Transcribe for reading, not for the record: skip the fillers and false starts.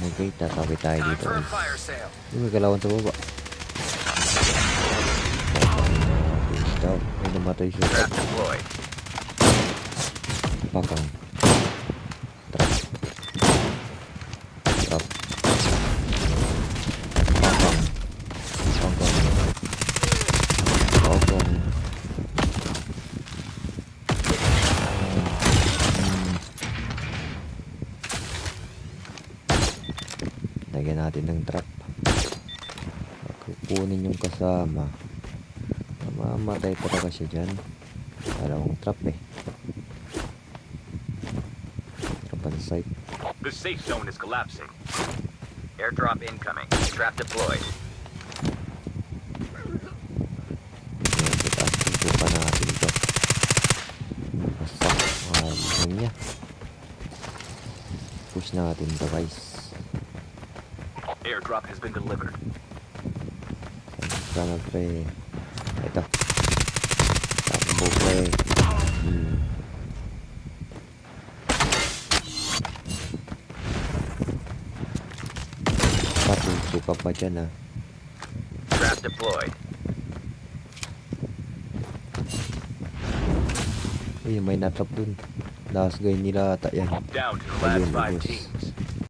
Okay, tatabi tayo Time dito for a guys. fire sale. Yung may kalawan sa baba. Please daw. May namatay siya. Trap deployed. Pakang. Trap. Trap. Pakang. Pakang. Pakang. Lagyan natin ng trap. Kukunin yung kasama. Mamamatay talaga siya dyan. Dalawang trap eh. Trap on site. The safe zone is collapsing. Airdrop incoming. Trap deployed. Ayan, itaas dito pa natin ito. Basta. Mahal niya. Push natin ito guys. Airdrop has been delivered. Sana pre. Ito. Takbo pre. Patuso ka pa dyan ah. Trap deployed. Uy, may natrap dun. Last guy nila ata yan. Down to the last Ayun, 5 ubos. teams.